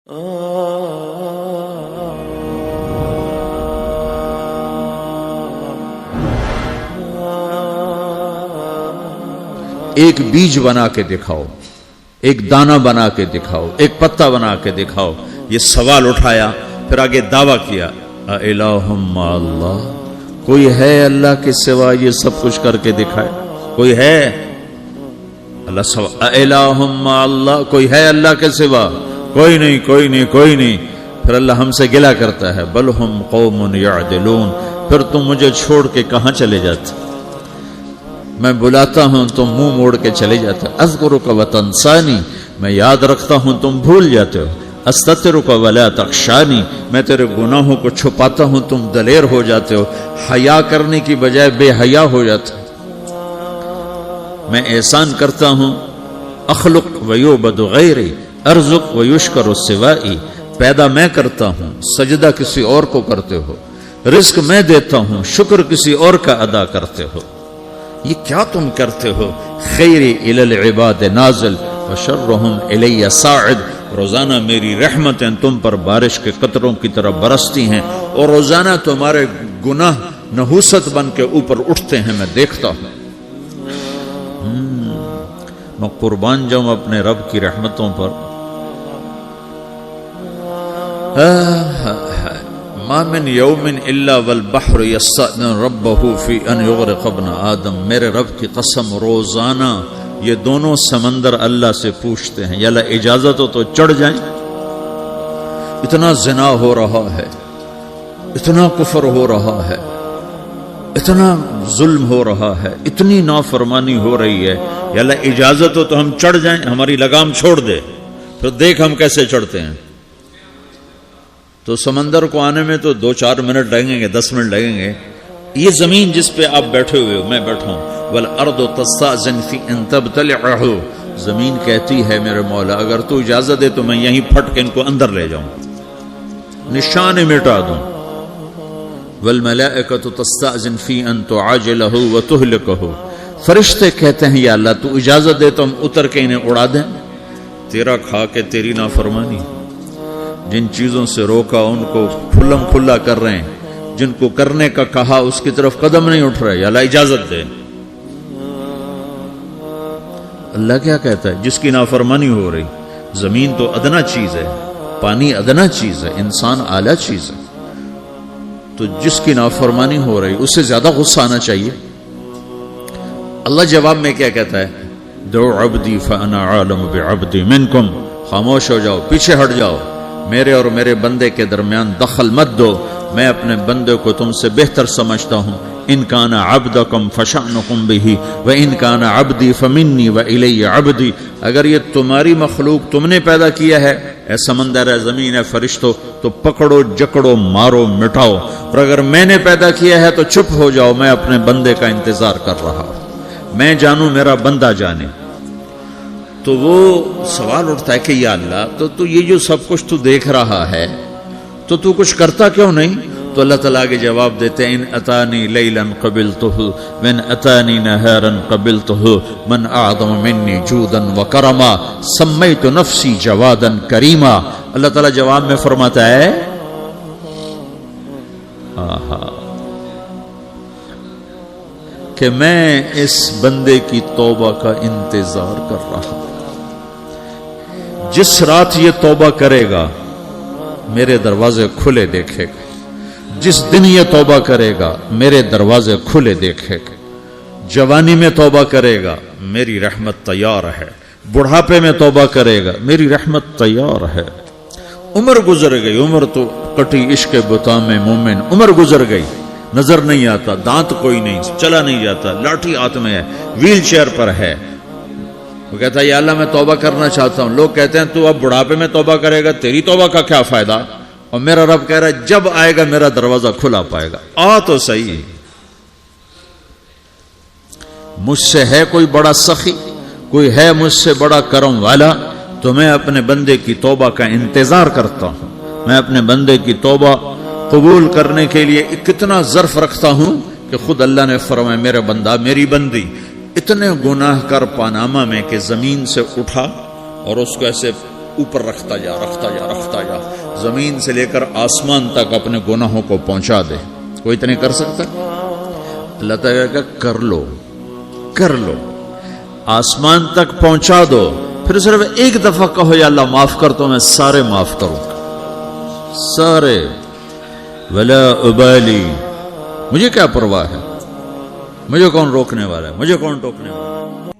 ایک بیج بنا کے دکھاؤ، ایک دانہ بنا کے دکھاؤ، ایک پتا بنا کے دکھاؤ. یہ سوال اٹھایا، پھر آگے دعویٰ کیا اِلَٰهٌ مَّعَ اللَّهِ، کوئی ہے اللہ کے سوا یہ سب کچھ کر کے دکھائے؟ کوئی ہے؟ اللہ سوا اِلَٰهٌ مَّعَ اللَّهِ، کوئی ہے اللہ کے سوا؟ کوئی نہیں، کوئی نہیں، کوئی نہیں. پھر اللہ ہم سے گلہ کرتا ہے بل ہم قوم یعدلون، پھر تم مجھے چھوڑ کے کہاں چلے جاتے؟ میں بلاتا ہوں تم منہ موڑ کے چلے جاتے ہو. اذکرک وتنسانی، میں یاد رکھتا ہوں تم بھول جاتے ہو. استترک ولا تخشانی، میں تیرے گناہوں کو چھپاتا ہوں تم دلیر ہو جاتے ہو. حیا کرنے کی بجائے بے حیا ہو جاتے ہو. میں احسان کرتا ہوں اخلق ویعبد غیری ارزق ویشکر سوائی، پیدا میں کرتا ہوں سجدہ کسی اور کو کرتے ہو، رزق میں دیتا ہوں شکر کسی اور کا ادا کرتے ہو. یہ کیا تم کرتے ہو؟ خیری الی العباد نازل وشرہم الی صاعد، روزانہ میری رحمتیں تم پر بارش کے قطروں کی طرح برستی ہیں اور روزانہ تمہارے گناہ نحوست بن کے اوپر اٹھتے ہیں، میں دیکھتا ہوں. میں قربان جاؤں اپنے رب کی رحمتوں پر. ما من یوم الا والبحر یستأذن ربہ فی ان یغرق ابن آدم، میرے رب کی قسم روزانہ یہ دونوں سمندر اللہ سے پوچھتے ہیں یا اللہ اجازت ہو تو چڑھ جائیں. اتنا زنا ہو رہا ہے، اتنا کفر ہو رہا ہے، اتنا ظلم ہو رہا ہے، اتنی نافرمانی ہو رہی ہے، یا اللہ اجازت ہو تو ہم چڑھ جائیں، ہماری لگام چھوڑ دے، پھر دیکھ ہم کیسے چڑھتے ہیں. تو سمندر کو آنے میں تو 2-4 منٹ لگیں گے، 10 منٹ لگیں گے. یہ زمین جس پہ آپ بیٹھے ہوئے ہو، میں بیٹھا ہوں، والارض تستأذن فی ان تبتلعہ، زمین کہتی ہے میرے مولا اگر تو اجازت دے تو میں یہیں پھٹ کے ان کو اندر لے جاؤں، نشان مٹا دوں. والملائکۃ تستأذن فی ان تعاجلہ وتہلکہ، فرشتے کہتے ہیں یا اللہ تو اجازت دے تو ہم اتر کے انہیں اڑا دیں. تیرا کھا کے تیری نافرمانی، جن چیزوں سے روکا ان کو کھلم کھلا کر رہے ہیں، جن کو کرنے کا کہا اس کی طرف قدم نہیں اٹھ رہے، یا اللہ اجازت دے. اللہ کیا کہتا ہے؟ جس کی نافرمانی ہو رہی، زمین تو ادنا چیز ہے، پانی ادنا چیز ہے، انسان اعلیٰ چیز ہے، تو جس کی نافرمانی ہو رہی اس سے زیادہ غصہ آنا چاہیے. اللہ جواب میں کیا کہتا ہے؟ دو عبدی فانا عالم بعبدی منکم، خاموش ہو جاؤ، پیچھے ہٹ جاؤ، میرے اور میرے بندے کے درمیان دخل مت دو، میں اپنے بندے کو تم سے بہتر سمجھتا ہوں. ان کان عبدکم فشأنکم بہ وان کان عبدی فمنی والی عبدی، اگر یہ تمہاری مخلوق تم نے پیدا کیا ہے، اے سمندر ہے، زمین ہے، فرشتوں، تو پکڑو جکڑو مارو مٹاؤ، اور اگر میں نے پیدا کیا ہے تو چپ ہو جاؤ، میں اپنے بندے کا انتظار کر رہا ہوں، میں جانوں میرا بندہ جانے. تو وہ سوال اٹھتا ہے کہ یا اللہ تو یہ جو سب کچھ تو دیکھ رہا ہے تو کچھ کرتا کیوں نہیں؟ تو اللہ تعالیٰ کے جواب دیتے ہیں ان اتانی لیلا قبلتہ من اتانی نہارا قبلتہ من اعظم منی جودا وکرما سمیت نفسی جوادا کریما. اللہ تعالیٰ جواب میں فرماتا ہے کہ میں اس بندے کی توبہ کا انتظار کر رہا ہوں. جس رات یہ توبہ کرے گا میرے دروازے کھلے دیکھے گا، جس دن یہ توبہ کرے گا میرے دروازے کھلے دیکھے گا. جوانی میں توبہ کرے گا میری رحمت تیار ہے، بڑھاپے میں توبہ کرے گا میری رحمت تیار ہے. عمر گزر گئی، عمر تو کٹی عشق بتا میں مومن، عمر گزر گئی، نظر نہیں آتا، دانت کوئی نہیں، چلا نہیں جاتا، لاٹھی ہاتھ میں ہے، ویل چیئر پر ہے. وہ کہتا ہے یا اللہ میں توبہ کرنا چاہتا ہوں. لوگ کہتے ہیں تو اب بڑھاپے میں توبہ کرے گا، تیری توبہ کا کیا فائدہ؟ اور میرا رب کہہ رہا ہے جب آئے گا میرا دروازہ کھلا پائے گا. آ تو صحیح. مجھ سے ہے کوئی بڑا سخی، کوئی ہے مجھ سے بڑا کرم والا، تو میں اپنے بندے کی توبہ کا انتظار کرتا ہوں. میں اپنے بندے کی توبہ قبول کرنے کے لیے کتنا ظرف رکھتا ہوں کہ خود اللہ نے فرمایا میرا بندہ میری بندی اتنے گناہ کر پاناما میں کہ زمین سے اٹھا اور اس کو ایسے اوپر رکھتا جا رکھتا جا رکھتا جا، زمین سے لے کر آسمان تک اپنے گناہوں کو پہنچا دے. کوئی تو نہیں کر سکتا. اللہ تعالیٰ کا کر لو کر لو، آسمان تک پہنچا دو، پھر صرف ایک دفعہ کہو یا اللہ معاف کر تو میں سارے معاف کروں گا، سارے. ولا ابالی، مجھے کیا پرواہ ہے، مجھے کون روکنے والا ہے، مجھے کون ٹوکنے والا ہے.